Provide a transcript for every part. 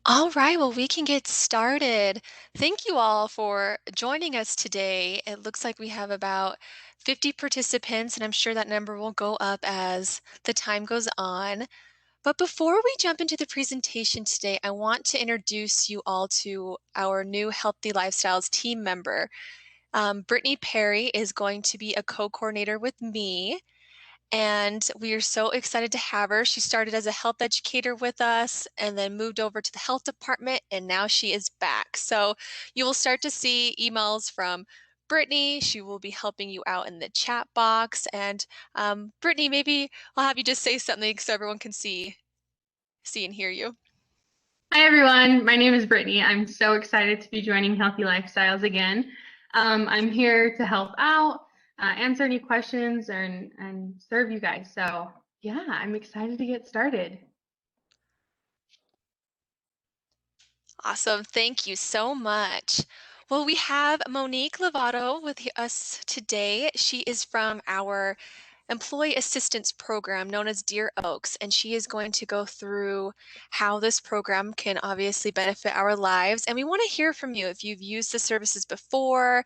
All right, well, we can get started. Thank you all for joining us today. It looks like we have about 50 participants, and I'm sure that number will go up as the time goes on. But before we jump into the presentation today, I want to introduce you all to our new Healthy Lifestyles team member. Brittany Perry is going to be a co-coordinator with me. And we are so excited to have her. She started as a health educator with us and then moved over to the health department, and now she is back. So you will start to see emails from Brittany. She will be helping you out in the chat box. And Brittany, maybe I'll have you just say something so everyone can see and hear you. Hi everyone, my name is Brittany. I'm so excited to be joining Healthy Lifestyles again. I'm here to help out, answer any questions, and serve you guys. So yeah, I'm excited to get started. Awesome. Thank you so much. Well, we have Monique Lovato with us today. She is from our employee assistance program known as Deer Oaks, and she is going to go through how this program can obviously benefit our lives. And we want to hear from you if you've used the services before,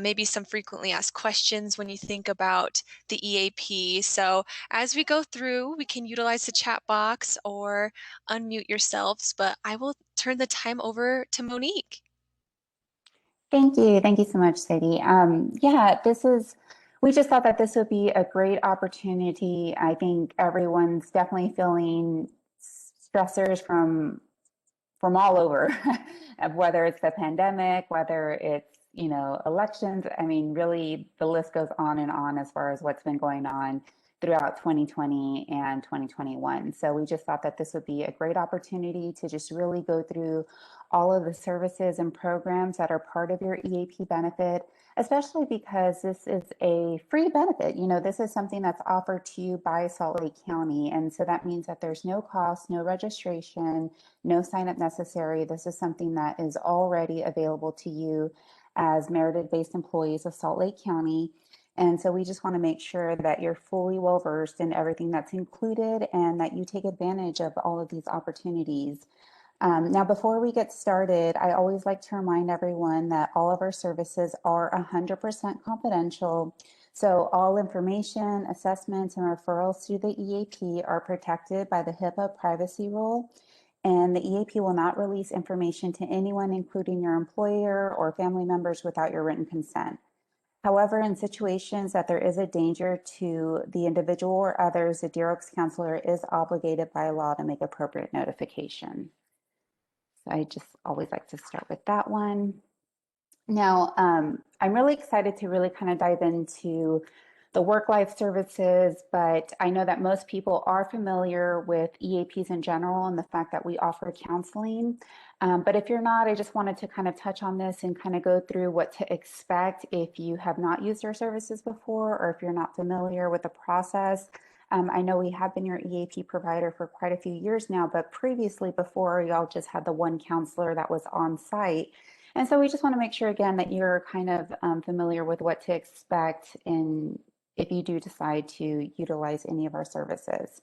maybe some frequently asked questions when you think about the EAP. So as we go through, we can utilize the chat box or unmute yourselves, but I will turn the time over to Monique. Thank you. Thank you so much, Sadie. We just thought that this would be a great opportunity. I think everyone's definitely feeling stressors from all over, of whether it's the pandemic, whether it's, elections. I mean, really, the list goes on and on as far as what's been going on throughout 2020 and 2021. So we just thought that this would be a great opportunity to just really go through all of the services and programs that are part of your EAP benefit, especially because this is a free benefit. This is something that's offered to you by Salt Lake County. And so that means that there's no cost, no registration, no sign up necessary. This is something that is already available to you as merited-based employees of Salt Lake County. And so we just want to make sure that you're fully well versed in everything that's included and that you take advantage of all of these opportunities. Now, before we get started, I always like to remind everyone that all of our services are 100% confidential. So all information, assessments, and referrals through the EAP are protected by the HIPAA privacy rule. And the EAP will not release information to anyone, including your employer or family members, without your written consent. However, in situations that there is a danger to the individual or others, the Deer Oaks counselor is obligated by law to make appropriate notification. So I just always like to start with that one. Now, I'm really excited to really kind of dive into the work-life services, but I know that most people are familiar with EAPs in general and the fact that we offer counseling. But if you're not, I just wanted to kind of touch on this and kind of go through what to expect if you have not used our services before, or if you're not familiar with the process. I know we have been your EAP provider for quite a few years now, but previously, before, y'all just had the one counselor that was on site. And so we just want to make sure, again, that you're kind of familiar with what to expect if you do decide to utilize any of our services.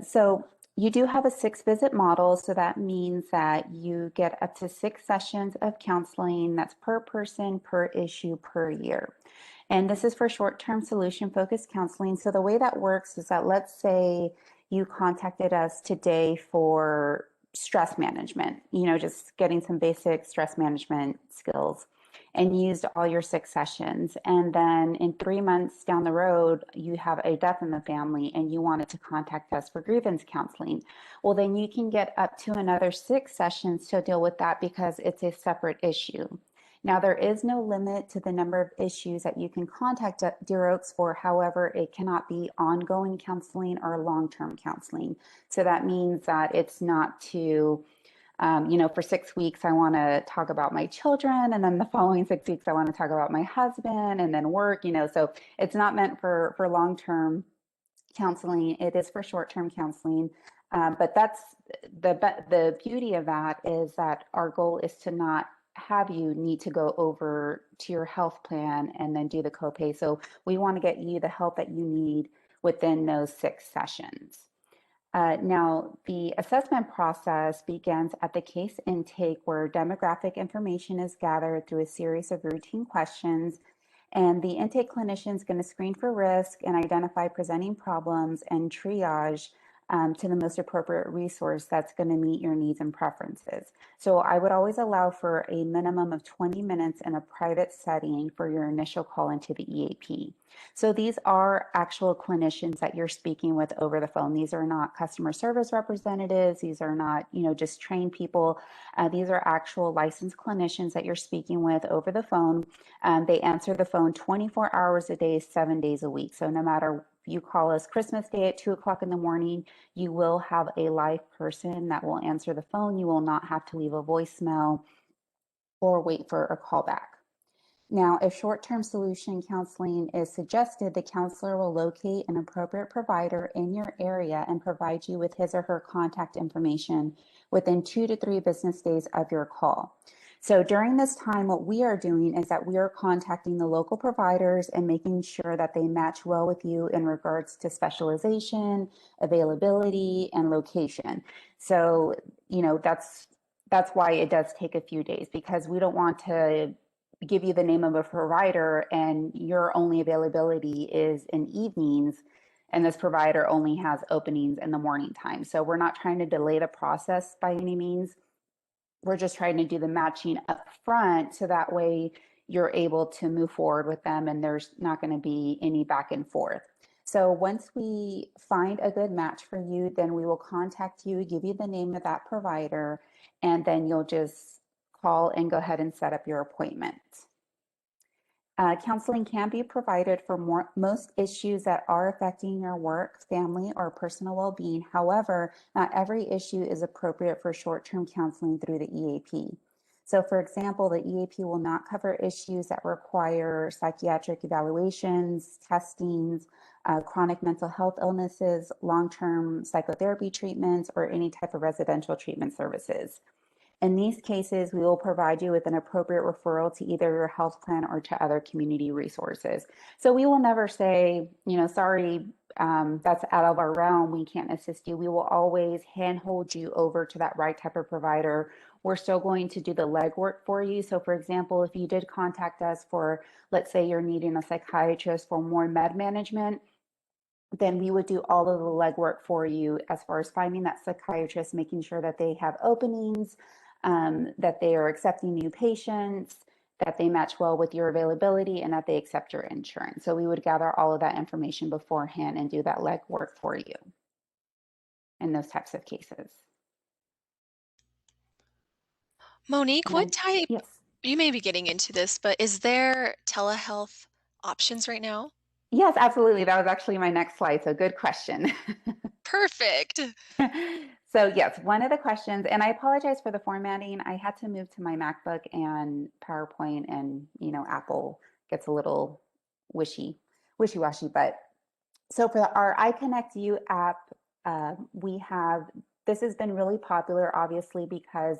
So you do have a 6-visit model. So that means that you get up to 6 sessions of counseling. That's per person, per issue, per year. And this is for short-term solution-focused counseling. So the way that works is that, let's say you contacted us today for stress management, just getting some basic stress management skills, and used all your 6 sessions. And then in 3 months down the road, you have a death in the family and you wanted to contact us for grievance counseling. Well, then you can get up to another 6 sessions to deal with that because it's a separate issue. Now, there is no limit to the number of issues that you can contact Deer Oaks for. However, it cannot be ongoing counseling or long-term counseling. So that means that it's not to, for 6 weeks, I want to talk about my children, and then the following 6 weeks, I want to talk about my husband, and then work, so it's not meant for long-term counseling. It is for short-term counseling. But that's the beauty of that, is that our goal is to not have you need to go over to your health plan and then do the copay. So we want to get you the help that you need within those 6 sessions. Now, the assessment process begins at the case intake, where demographic information is gathered through a series of routine questions. And the intake clinician is going to screen for risk and identify presenting problems and triage to the most appropriate resource that's going to meet your needs and preferences. So I would always allow for a minimum of 20 minutes in a private setting for your initial call into the EAP. So these are actual clinicians that you're speaking with over the phone. These are not customer service representatives. These are not, just trained people. These are actual licensed clinicians that you're speaking with over the phone. They answer the phone 24 hours a day, 7 days a week. So no matter you call us Christmas Day at 2 o'clock in the morning, you will have a live person that will answer the phone. You will not have to leave a voicemail or wait for a call back. Now, if short-term solution counseling is suggested, the counselor will locate an appropriate provider in your area and provide you with his or her contact information within 2 to 3 business days of your call. So during this time, what we are doing is that we are contacting the local providers and making sure that they match well with you in regards to specialization, availability, and location. So, that's why it does take a few days, because we don't want to give you the name of a provider and your only availability is in evenings, and this provider only has openings in the morning time. So we're not trying to delay the process by any means. We're just trying to do the matching up front, so that way you're able to move forward with them and there's not going to be any back and forth. So once we find a good match for you, then we will contact you, give you the name of that provider, and then you'll just call and go ahead and set up your appointment. Counseling can be provided for most issues that are affecting your work, family, or personal well-being. However, not every issue is appropriate for short-term counseling through the EAP. So for example, the EAP will not cover issues that require psychiatric evaluations, testings, chronic mental health illnesses, long-term psychotherapy treatments, or any type of residential treatment services. In these cases, we will provide you with an appropriate referral to either your health plan or to other community resources. So we will never say, sorry, that's out of our realm, we can't assist you. We will always handhold you over to that right type of provider. We're still going to do the legwork for you. So for example, if you did contact us for, let's say you're needing a psychiatrist for more med management, then we would do all of the legwork for you as far as finding that psychiatrist, making sure that they have openings, that they are accepting new patients, that they match well with your availability, and that they accept your insurance. So we would gather all of that information beforehand and do that legwork for you in those types of cases. Monique, what And type, yes, you may be getting into this, but is there telehealth options right now? yes, absolutely. That was actually my next slide. So good question. Perfect. So yes, one of the questions, and I apologize for the formatting. I had to move to my MacBook and PowerPoint, and Apple gets a little wishy-washy. But so for our iConnect You app, this has been really popular, obviously, because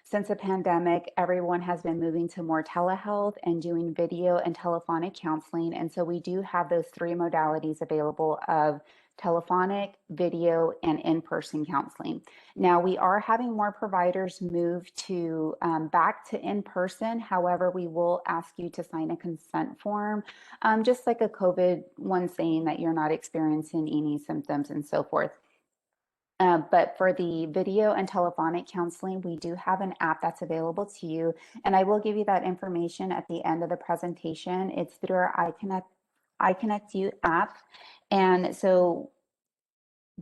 since the pandemic, everyone has been moving to more telehealth and doing video and telephonic counseling. And so we do have those 3 modalities available of telephonic, video, and in-person counseling. Now, we are having more providers move to back to in-person. However, we will ask you to sign a consent form, just like a COVID one, saying that you're not experiencing any symptoms and so forth. But for the video and telephonic counseling, we do have an app that's available to you. And I will give you that information at the end of the presentation. It's through our iConnect You app. And so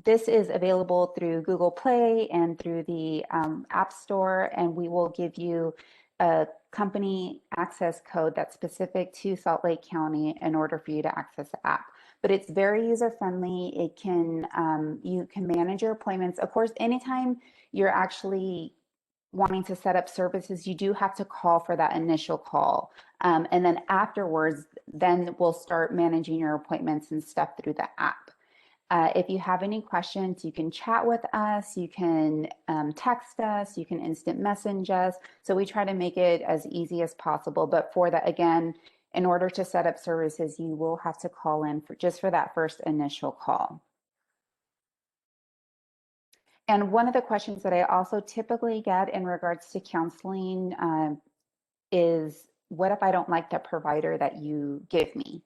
this is available through Google Play and through the App Store. And we will give you a company access code that's specific to Salt Lake County in order for you to access the app. But it's very user friendly. It can you can manage your appointments. Of course, anytime you're actually wanting to set up services, you do have to call for that initial call. And then afterwards, then we'll start managing your appointments and stuff through the app. If you have any questions, you can chat with us, you can text us, you can instant message us. So we try to make it as easy as possible. But for that, again, in order to set up services, you will have to call in just for that first initial call. And one of the questions that I also typically get in regards to counseling is, what if I don't like the provider that you give me?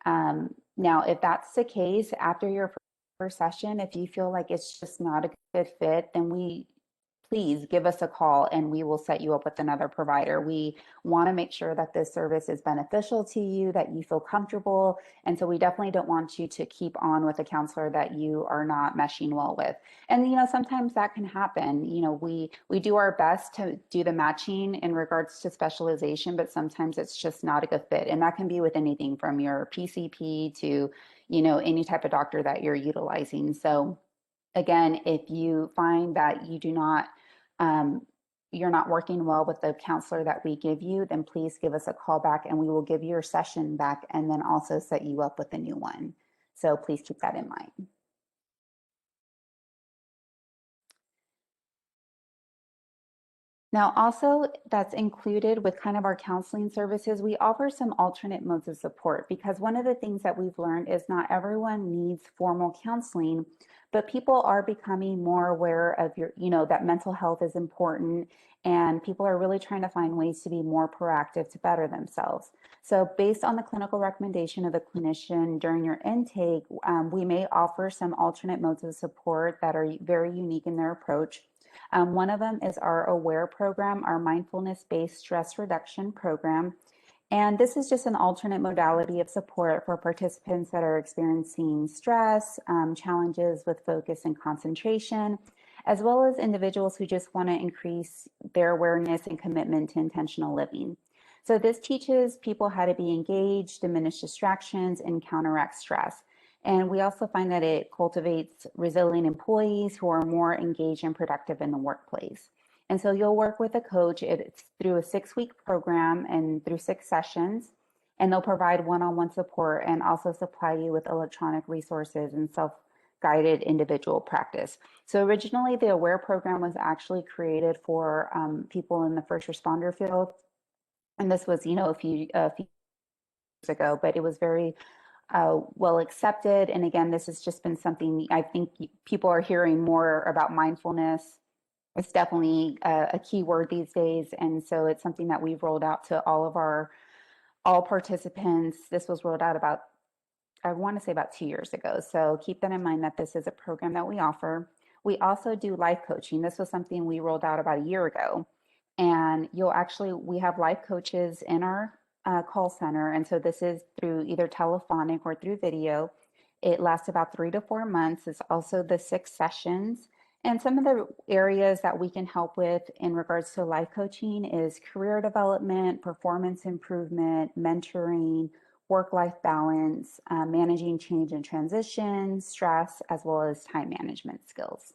Now, if that's the case, after your first session, if you feel like it's just not a good fit, then please give us a call and we will set you up with another provider. We want to make sure that this service is beneficial to you, that you feel comfortable. And so we definitely don't want you to keep on with a counselor that you are not meshing well with. And, sometimes that can happen. We do our best to do the matching in regards to specialization, but sometimes it's just not a good fit. And that can be with anything from your PCP to, any type of doctor that you're utilizing. So again, if you find that um, you're not working well with the counselor that we give you, then please give us a call back and we will give your session back and then also set you up with a new one. So please keep that in mind. Now, also that's included with kind of our counseling services, we offer some alternate modes of support, because one of the things that we've learned is not everyone needs formal counseling, but people are becoming more aware of that mental health is important, and people are really trying to find ways to be more proactive to better themselves. So based on the clinical recommendation of the clinician during your intake, we may offer some alternate modes of support that are very unique in their approach. One of them is our AWARE program, our mindfulness-based stress reduction program. And this is just an alternate modality of support for participants that are experiencing stress, challenges with focus and concentration, as well as individuals who just want to increase their awareness and commitment to intentional living. So this teaches people how to be engaged, diminish distractions, and counteract stress. And we also find that it cultivates resilient employees who are more engaged and productive in the workplace. And so you'll work with a coach. It's through a 6-week program and through 6 sessions, and they'll provide one-on-one support and also supply you with electronic resources and self-guided individual practice. So originally the AWARE program was actually created for people in the first responder field. And this was, a few years ago, but it was very well accepted. And again, this has just been something I think people are hearing more about. Mindfulness. It's definitely a key word these days. And so it's something that we've rolled out to all participants. This was rolled out I want to say about 2 years ago. So keep that in mind, that this is a program that we offer. We also do life coaching. This was something we rolled out about a year ago. And we have life coaches in our call center. And so this is through either telephonic or through video. It lasts about 3 to 4 months. It's also the 6 sessions. And some of the areas that we can help with in regards to life coaching is career development, performance improvement, mentoring, work-life balance, managing change and transition, stress, as well as time management skills.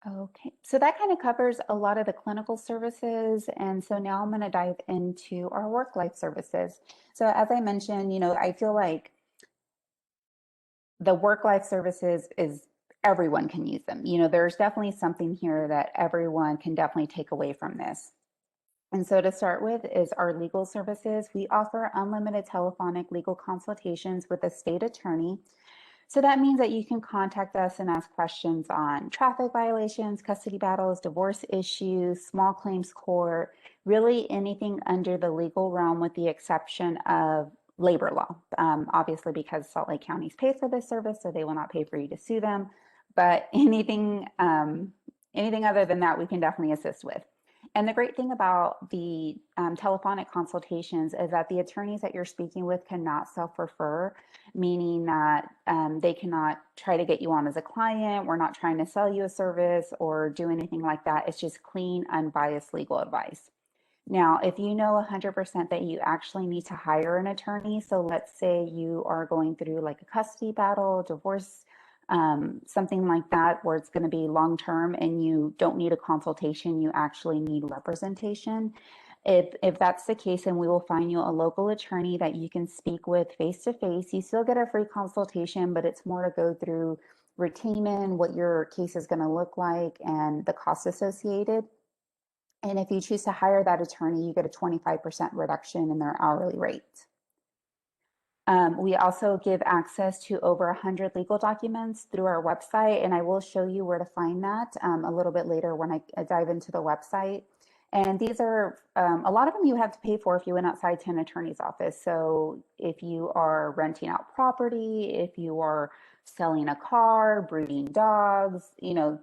Okay, so that kind of covers a lot of the clinical services. And so now I'm going to dive into our work-life services. So as I mentioned, I feel like the work-life services is everyone can use them. There's definitely something here that everyone can definitely take away from this. And so to start with is our legal services. We offer unlimited telephonic legal consultations with a state attorney. So that means that you can contact us and ask questions on traffic violations, custody battles, divorce issues, small claims court, really anything under the legal realm with the exception of labor law. Obviously, because Salt Lake County's paid for this service, so they will not pay for you to sue them. But anything other than that, we can definitely assist with. And the great thing about the telephonic consultations is that the attorneys that you're speaking with cannot self-refer, meaning that they cannot try to get you on as a client. We're not trying to sell you a service or do anything like that. It's just clean, unbiased legal advice. Now, if you know 100% that you actually need to hire an attorney, so let's say you are going through like a custody battle, divorce, something like that, where it's going to be long term and you don't need a consultation, you actually need representation. If that's the case, then we will find you a local attorney that you can speak with face to face. You still get a free consultation, but it's more to go through retainment, what your case is going to look like, and the costs associated. And if you choose to hire that attorney, you get a 25% reduction in their hourly rate. We also give access to over 100 legal documents through our website, and I will show you where to find that a little bit later when I dive into the website. And these are, a lot of them you have to pay for if you went outside to an attorney's office. So if you are renting out property, if you are selling a car, breeding dogs,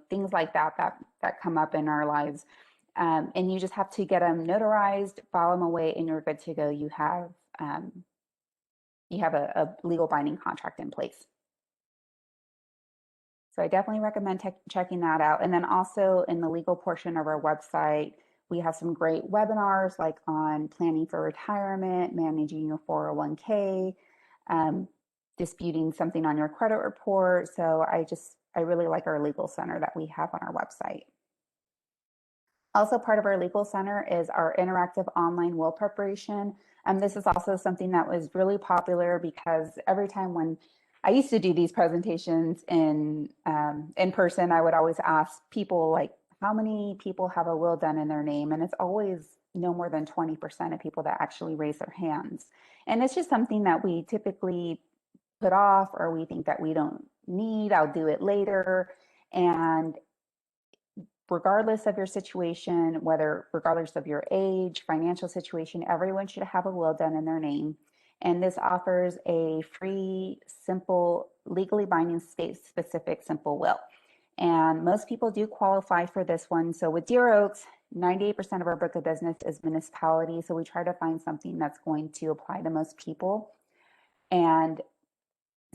things like that come up in our lives. And you just have to get them notarized, file them away, and you're good to go. You have a legal binding contract in place. So I definitely recommend checking that out. And then also in the legal portion of our website, we have some great webinars like on planning for retirement, managing your 401k, disputing something on your credit report. So I really like our legal center that we have on our website. Also part of our legal center is our interactive online will preparation. And this is also something that was really popular because every time when I used to do these presentations in person, I would always ask people like, how many people have a will done in their name? And it's always no more than 20% of people that actually raise their hands. And it's just something that we typically put off, or we think that we don't need, I'll do it later. And regardless of your situation, regardless of your age, financial situation, everyone should have a will done in their name. And this offers a free, simple, legally binding state-specific simple will. And most people do qualify for this one. So with Deer Oaks, 98% of our book of business is municipality. So we try to find something that's going to apply to most people. And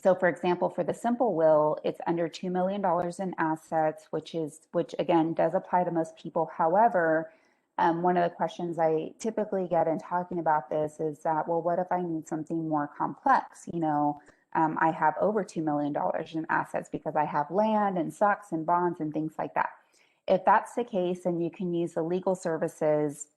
so for example, for the simple will, it's under $2 million in assets, which again does apply to most people. However, one of the questions I typically get in talking about this is that, well, what if I need something more complex? I have over $2 million in assets because I have land and stocks and bonds and things like that. If that's the case, then you can use the legal services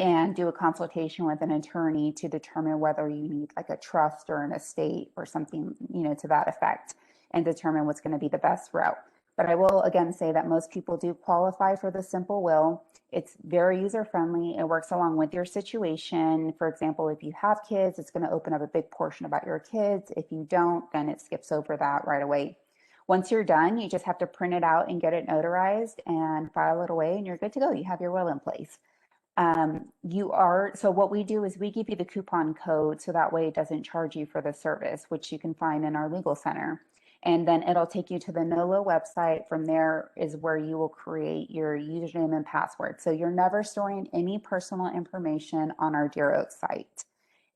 and do a consultation with an attorney to determine whether you need like a trust or an estate or something, to that effect, and determine what's going to be the best route. But I will again say that most people do qualify for the simple will. It's very user friendly. It works along with your situation. For example, if you have kids, it's going to open up a big portion about your kids. If you don't, then it skips over that right away. Once you're done, you just have to print it out and get it notarized and file it away, and you're good to go. You have your will in place. So what we do is we give you the coupon code so that way it doesn't charge you for the service, which you can find in our legal center. And then it'll take you to the NOLO website. From there is where you will create your username and password. So you're never storing any personal information on our Deer Oaks site.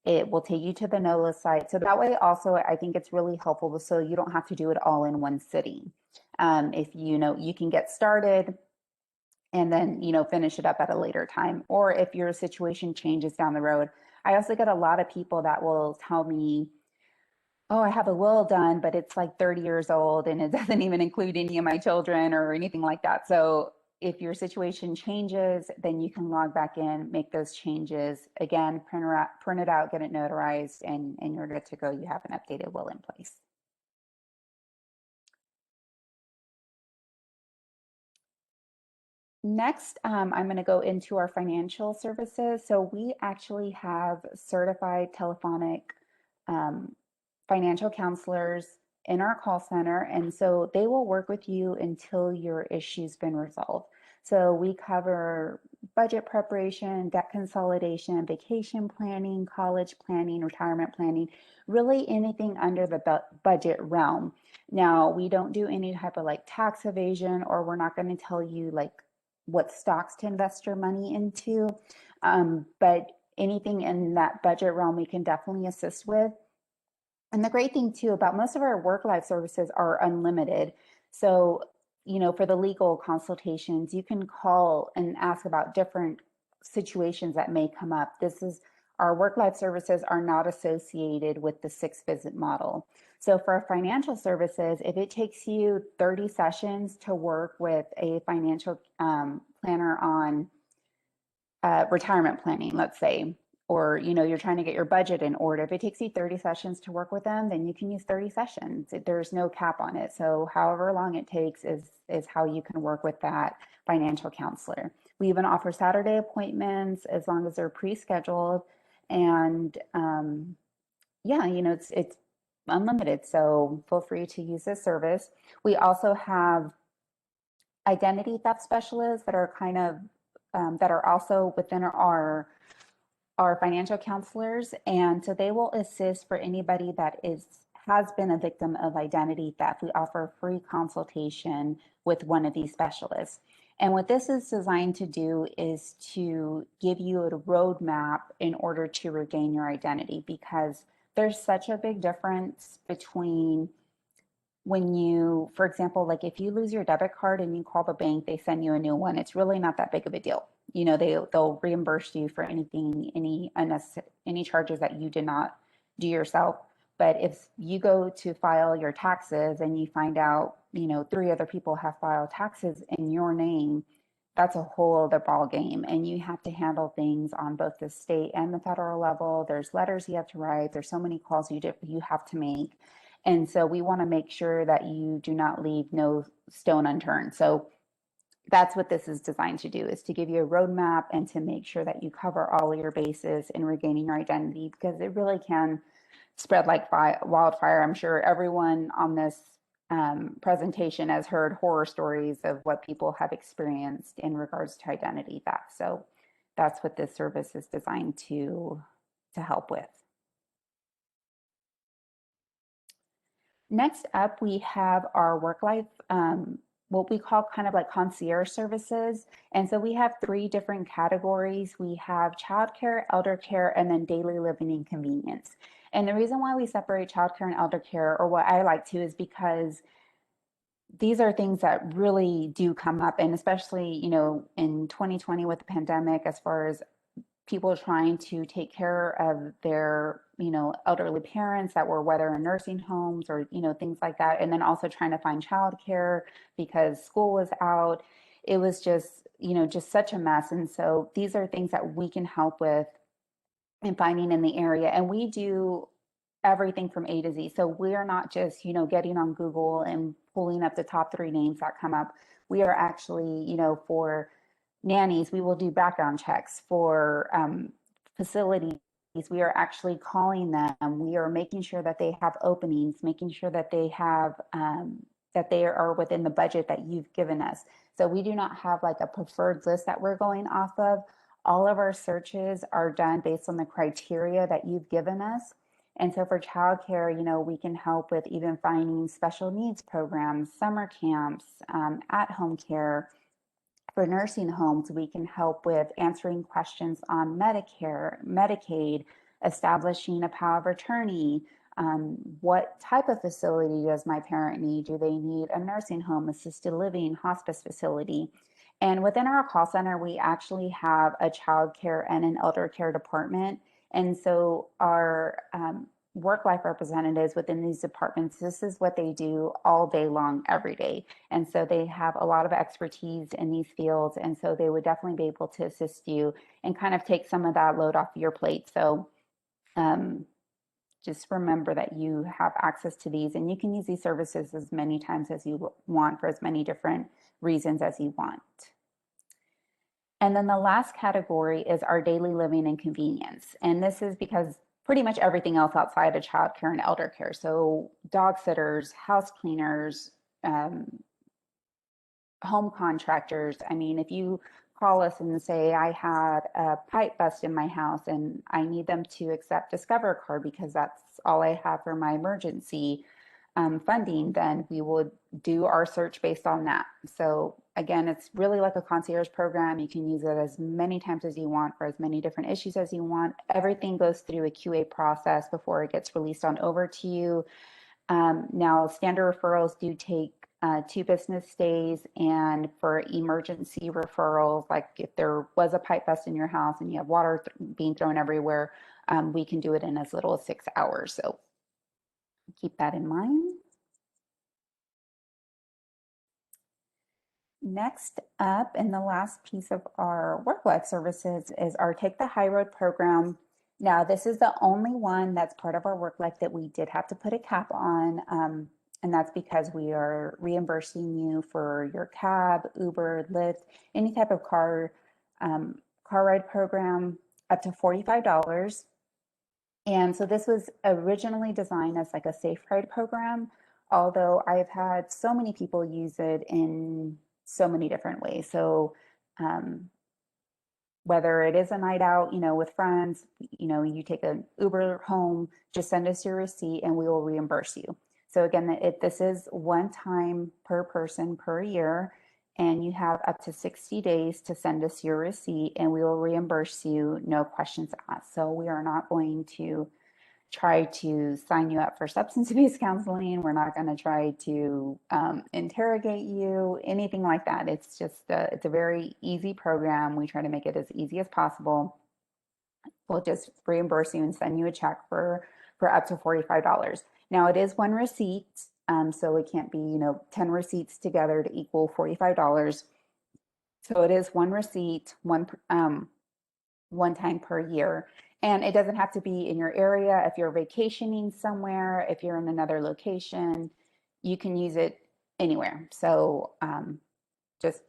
It will take you to the NOLO site. So that way also, I think it's really helpful so you don't have to do it all in one sitting. If you can get started and then finish it up at a later time, or if your situation changes down the road. I also get a lot of people that will tell me, oh, I have a will done, but it's like 30 years old and it doesn't even include any of my children or anything like that. So if your situation changes, then you can log back in, make those changes again, print it out, get it notarized, and you're good to go. You have an updated will in place. Next, I'm going to go into our financial services. So we actually have certified telephonic financial counselors in our call center. And so they will work with you until your issue's been resolved. So we cover budget preparation, debt consolidation, vacation planning, college planning, retirement planning, really anything under the budget realm. Now, we don't do any type of like tax evasion, or we're not going to tell you like what stocks to invest your money into. But anything in that budget realm, we can definitely assist with. And the great thing too about most of our work life services are unlimited. So, for the legal consultations, you can call and ask about different situations that may come up. Our work life services are not associated with the 6-visit model. So for our financial services, if it takes you 30 sessions to work with a financial planner on retirement planning, let's say, or you're trying to get your budget in order, if it takes you 30 sessions to work with them, then you can use 30 sessions. There's no cap on it. So however long it takes is how you can work with that financial counselor. We even offer Saturday appointments as long as they're pre-scheduled. And yeah, it's unlimited, so feel free to use this service. We also have identity theft specialists that are kind of that are also within our financial counselors, and so they will assist for anybody that has been a victim of identity theft. We offer a free consultation with one of these specialists. And what this is designed to do is to give you a roadmap in order to regain your identity, because there's such a big difference between when you, for example, like if you lose your debit card and you call the bank, they send you a new one. It's really not that big of a deal. They'll reimburse you for anything, any unnecessary, any charges that you did not do yourself. But if you go to file your taxes and you find out, three other people have filed taxes in your name, that's a whole other ball game. And you have to handle things on both the state and the federal level. There's letters you have to write. There's so many calls you have to make. And so we want to make sure that you do not leave no stone unturned. So that's what this is designed to do, is to give you a roadmap and to make sure that you cover all of your bases in regaining your identity, because it really can spread like wildfire. I'm sure everyone on this presentation has heard horror stories of what people have experienced in regards to identity theft. So that's what this service is designed to help with. Next up, we have our work life, what we call kind of like concierge services. And so we have three different categories. We have childcare, elder care, and then daily living and convenience. And the reason why we separate childcare and elder care, or what I like to, is because these are things that really do come up. And especially, in 2020 with the pandemic, as far as people trying to take care of their, elderly parents that were whether in nursing homes or, things like that. And then also trying to find childcare because school was out. It was just such a mess. And so these are things that we can help with and finding in the area. And we do everything from A to Z. So we're not just, getting on Google and pulling up the top three names that come up. We are actually, for nannies, we will do background checks. For facilities, we are actually calling them. We are making sure that they have openings, making sure that they have that they are within the budget that you've given us. So we do not have like a preferred list that we're going off of. All of our searches are done based on the criteria that you've given us. And so for childcare, we can help with even finding special needs programs, summer camps, at-home care. For nursing homes, we can help with answering questions on Medicare, Medicaid, establishing a power of attorney. What type of facility does my parent need? Do they need a nursing home, assisted living, hospice facility? And within our call center, we actually have a child care and an elder care department. And so our work life representatives within these departments, this is what they do all day long, every day. And so they have a lot of expertise in these fields. And so they would definitely be able to assist you and kind of take some of that load off your plate. So just remember that you have access to these, and you can use these services as many times as you want for as many different reasons as you want. And then the last category is our daily living and convenience. And this is because pretty much everything else outside of childcare and elder care. So dog sitters, house cleaners, home contractors. I mean, if you call us and say, I had a pipe bust in my house and I need them to accept Discover card because that's all I have for my emergency funding, then we would do our search based on that. So again, it's really like a concierge program. You can use it as many times as you want for as many different issues as you want. Everything goes through a QA process before it gets released on over to you. Now, standard referrals do take 2 business days, and for emergency referrals, like if there was a pipe bust in your house and you have water being thrown everywhere, we can do it in as little as 6 hours. So keep that in mind. Next up, and the last piece of our work life services, is our Take the High Road program. Now, this is the only one that's part of our work life that we did have to put a cap on. And that's because we are reimbursing you for your cab, Uber, Lyft, any type of car ride program up to $45. And so this was originally designed as like a safe ride program, although I've had so many people use it in so many different ways. So um, whether it is a night out, with friends, you take an Uber home, just send us your receipt and we will reimburse you. So again, this is one time per person per year, and you have up to 60 days to send us your receipt and we will reimburse you, no questions asked. So we are not going to try to sign you up for substance abuse counseling. We're not going to try to interrogate you, anything like that. It's just it's a very easy program. We try to make it as easy as possible. We'll just reimburse you and send you a check for up to $45. Now it is one receipt, so it can't be 10 receipts together to equal $45. So it is one receipt, one time per year. And it doesn't have to be in your area. If you're vacationing somewhere, if you're in another location, you can use it anywhere. So just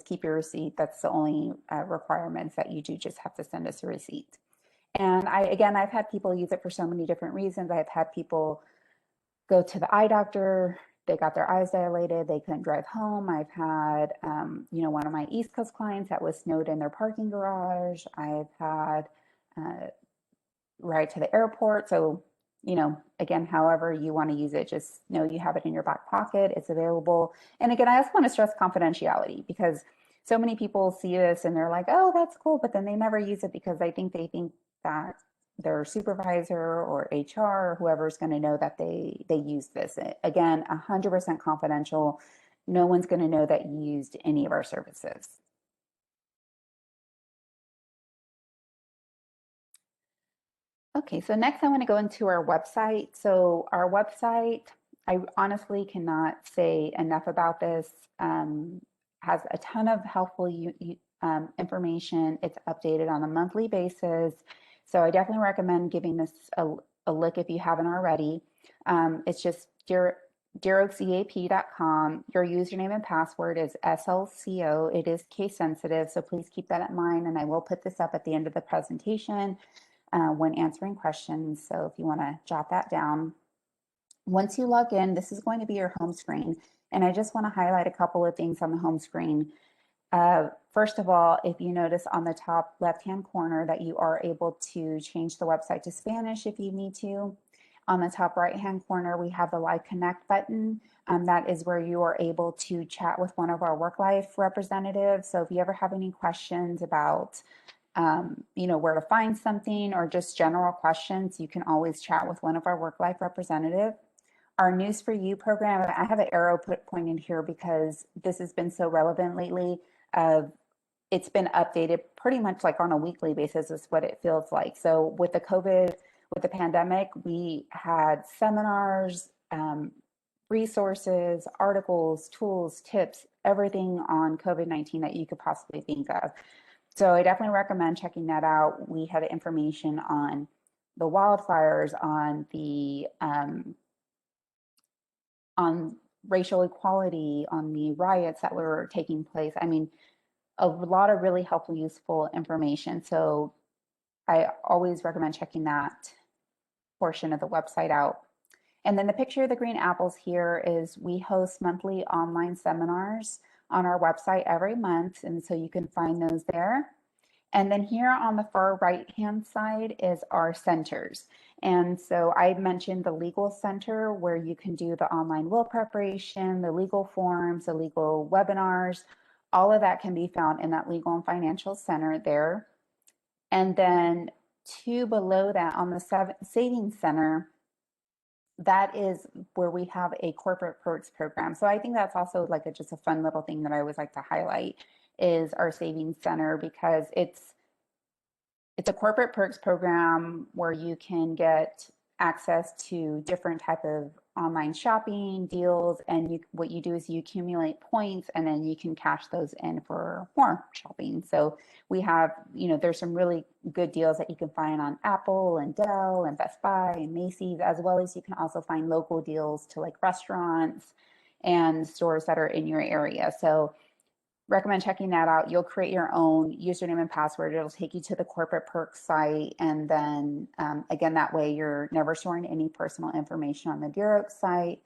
keep your receipt. That's the only requirements, that you do just have to send us a receipt. And I've had people use it for so many different reasons. I've had people go to the eye doctor, they got their eyes dilated, they couldn't drive home. I've had, one of my East Coast clients that was snowed in their parking garage. I've had ride to the airport. So, again, however you want to use it, just know you have it in your back pocket, it's available. And again, I also want to stress confidentiality, because so many people see this and they're like, oh, that's cool, but then they never use it because they think that their supervisor or HR or whoever is going to know that they use this. Again, 100% confidential. No one's going to know that you used any of our services. Okay, so next I want to go into our website. So our website, I honestly cannot say enough about this. Has a ton of helpful information. It's updated on a monthly basis. So I definitely recommend giving this a look if you haven't already. It's just deeroaksEAP.com. Your username and password is SLCo. It is case sensitive, so please keep that in mind. And I will put this up at the end of the presentation when answering questions. So if you want to jot that down. Once you log in, this is going to be your home screen. And I just want to highlight a couple of things on the home screen. First of all, if you notice on the top left-hand corner that you are able to change the website to Spanish if you need to. On the top right-hand corner, we have the Live Connect button. That is where you are able to chat with one of our work life representatives. So if you ever have any questions about where to find something or just general questions, you can always chat with one of our work life representative. Our News for You program, I have an arrow pointed here because this has been so relevant lately. It's been updated pretty much like on a weekly basis is what it feels like. So with the pandemic, we had seminars, resources, articles, tools, tips, everything on COVID-19 that you could possibly think of. So I definitely recommend checking that out. We had information on the wildfires, on racial equality, on the riots that were taking place. I mean, a lot of really helpful, useful information. So I always recommend checking that portion of the website out. And then the picture of the green apples here is we host monthly online seminars on our website every month. And so you can find those there. And then here on the far right-hand side is our centers. And so I mentioned the legal center where you can do the online will preparation, the legal forms, the legal webinars. All of that can be found in that legal and financial center there. And then two below that on the savings center, that is where we have a corporate perks program. So I think that's also like just a fun little thing that I always like to highlight is our savings center, because it's a corporate perks program where you can get access to different type of online shopping deals, and what you do is you accumulate points and then you can cash those in for more shopping. So we have, there's some really good deals that you can find on Apple and Dell and Best Buy and Macy's, as well as you can also find local deals to like restaurants and stores that are in your area. So recommend checking that out. You'll create your own username and password. It'll take you to the corporate perks site. And then again, that way you're never storing any personal information on the Deer Oaks site.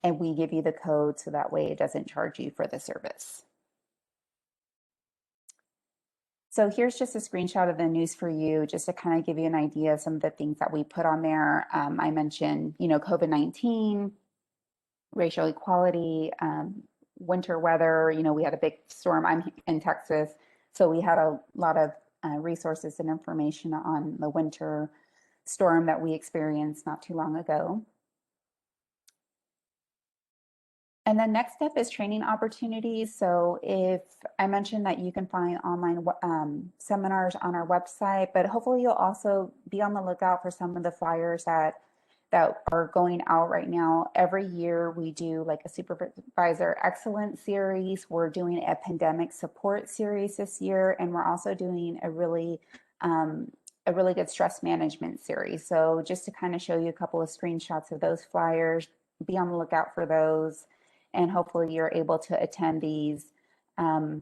And we give you the code so that way it doesn't charge you for the service. So here's just a screenshot of the news for you, just to kind of give you an idea of some of the things that we put on there. I mentioned, COVID-19, racial equality, winter weather. We had a big storm. I'm in Texas, so we had a lot of resources and information on the winter storm that we experienced not too long ago. And then next step is training opportunities. So if I mentioned that you can find online seminars on our website, but hopefully you'll also be on the lookout for some of the flyers that are going out right now. Every year we do like a supervisor excellence series. We're doing a pandemic support series this year, and we're also doing a really good stress management series. So just to kind of show you a couple of screenshots of those flyers, be on the lookout for those. And hopefully you're able to attend these. The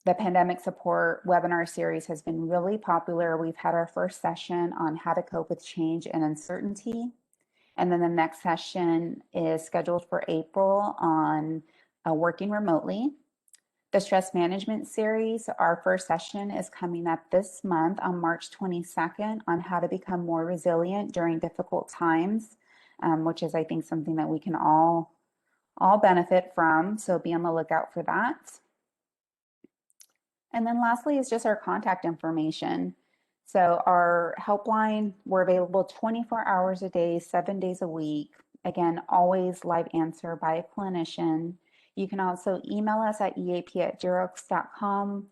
pandemic support webinar series has been really popular. We've had our first session on how to cope with change and uncertainty. And then the next session is scheduled for April on working remotely. The stress management series, our first session is coming up this month on March 22nd on how to become more resilient during difficult times, which is, I think, something that we can all benefit from. So be on the lookout for that. And then lastly is just our contact information. So our helpline, we're available 24 hours a day, 7 days a week. Again, always live answer by a clinician. You can also email us at eap@deeroaks.com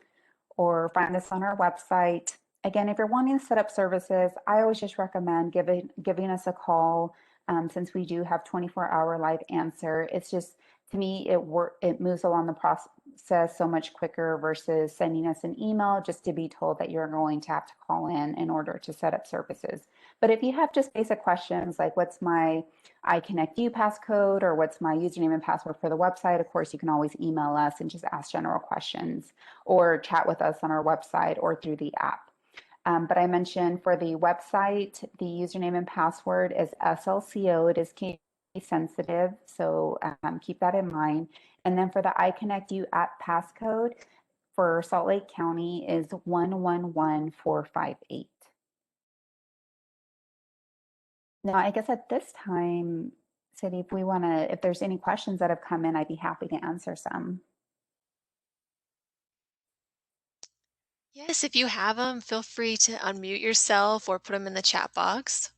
or find us on our website. Again, if you're wanting to set up services, I always just recommend giving us a call. Since we do have 24-hour live answer. It's just, to me, it moves along the process so much quicker versus sending us an email just to be told that you're going to have to call in order to set up services. But if you have just basic questions like what's my iConnectU passcode or what's my username and password for the website, of course, you can always email us and just ask general questions or chat with us on our website or through the app. But I mentioned for the website, the username and password is SLCo. It is case sensitive, so keep that in mind. And then for the iConnectU app passcode for Salt Lake County is 111458. Now, I guess at this time, Cindy, if there's any questions that have come in, I'd be happy to answer some. Yes, if you have them, feel free to unmute yourself or put them in the chat box.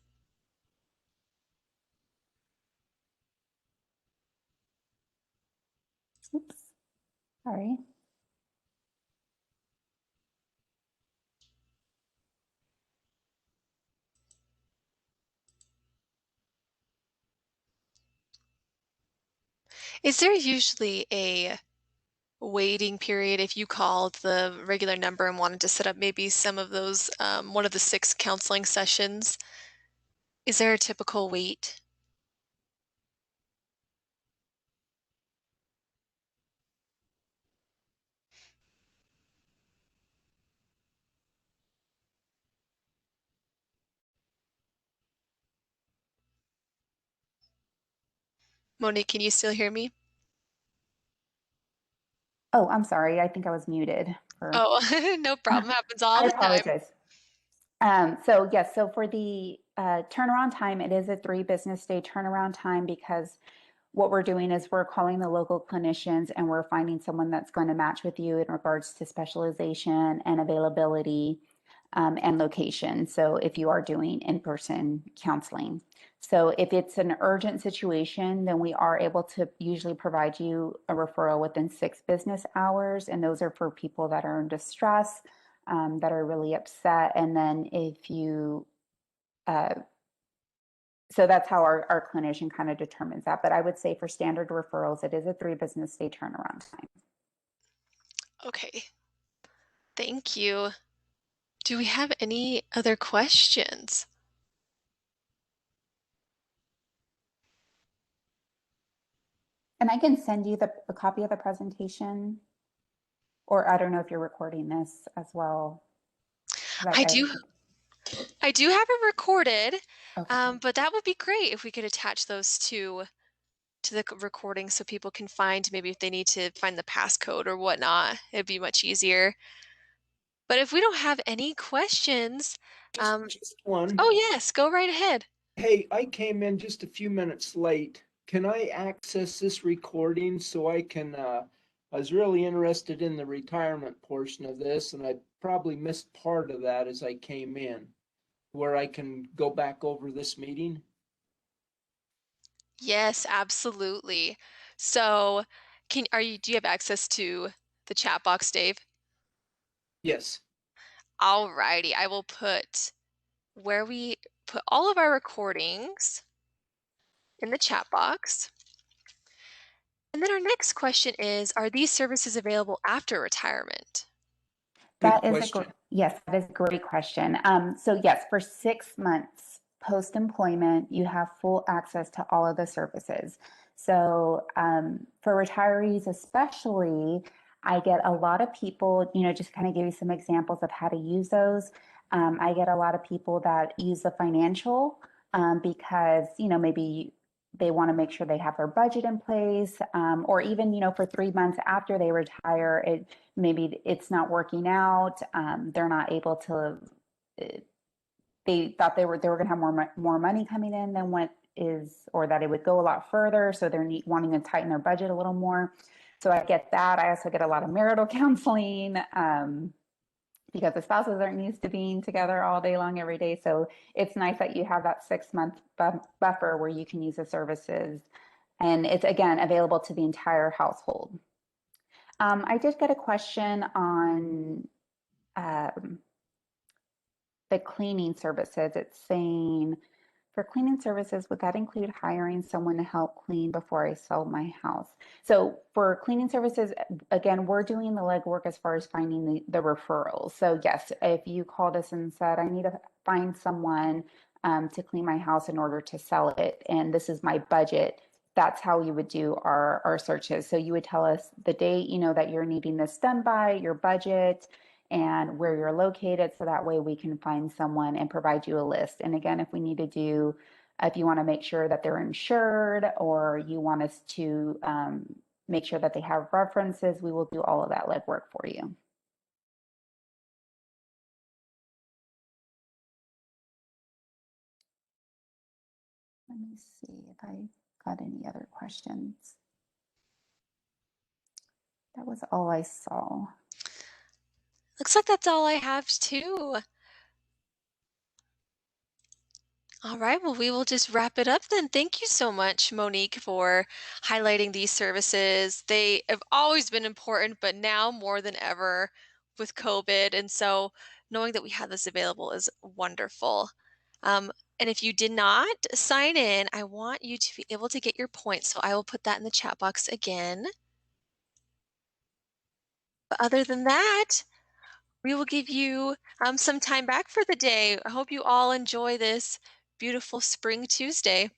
Oops, sorry. Is there usually a waiting period if you called the regular number and wanted to set up maybe some of those, one of the 6 counseling sessions? Is there a typical wait? Monique, can you still hear me? Oh, I'm sorry. I think I was muted. Oh, no problem. Happens all I the time. apologize. So yes, so for the turnaround time, it is a 3 business day turnaround time because what we're doing is we're calling the local clinicians and we're finding someone that's going to match with you in regards to specialization and availability and location. So if you are doing in-person counseling. So if it's an urgent situation, then we are able to usually provide you a referral within 6 business hours. And those are for people that are in distress, that are really upset. And then if you, so that's how our clinician kind of determines that. But I would say for standard referrals, it is a 3 business day turnaround time. Okay. Thank you. Do we have any other questions? And I can send you a copy of the presentation. Or I don't know if you're recording this as well. I do I do have it recorded, Okay. but that would be great if we could attach those to the recording so people can find maybe if they need to find the passcode or whatnot. It'd be much easier. But if we don't have any questions, Just one. oh yes, go right ahead. Hey, I came in just a few minutes late. Can I access this recording so I can, I was really interested in the retirement portion of this, and I probably missed part of that as I came in, where I can go back over this meeting? Yes, absolutely. So, do you have access to the chat box, Dave? Yes. Alrighty, I will put where we put all of our recordings in the chat box. And then our next question is, are these services available after retirement? Good question. Yes, that is a great question. So yes, for 6 months post-employment, you have full access to all of the services. So for retirees especially, I get a lot of people, just kind of give you some examples of how to use those. I get a lot of people that use the financial because, maybe they want to make sure they have their budget in place, or even, for 3 months after they retire, maybe it's not working out. They're not able to. They thought they were going to have more money coming in than what is, or that it would go a lot further. So they're wanting to tighten their budget a little more. So I get that. I also get a lot of marital counseling. Because the spouses aren't used to being together all day long every day. So it's nice that you have that 6 month buffer where you can use the services. And it's, again, available to the entire household. I did get a question on the cleaning services. It's saying, for cleaning services, would that include hiring someone to help clean before I sell my house? So for cleaning services, again, we're doing the legwork as far as finding the referrals. So yes, if you called us and said, I need to find someone to clean my house in order to sell it, and this is my budget, that's how you would do our searches. So you would tell us the date, that you're needing this done by, your budget, and where you're located. So that way we can find someone and provide you a list. And again, if you want to make sure that they're insured, or you want us to make sure that they have references, we will do all of that legwork for you. Let me see if I got any other questions. That was all I saw. Looks like that's all I have too. All right, well, we will just wrap it up then. Thank you so much, Monique, for highlighting these services. They have always been important, but now more than ever with COVID. And so knowing that we have this available is wonderful. And if you did not sign in, I want you to be able to get your points. So I will put that in the chat box again. But other than that, we will give you some time back for the day. I hope you all enjoy this beautiful spring Tuesday.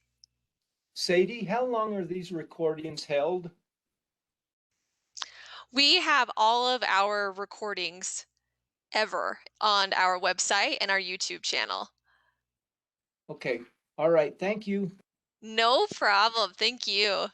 Sadie, how long are these recordings held? We have all of our recordings ever on our website and our YouTube channel. Okay. All right. Thank you. No problem. Thank you.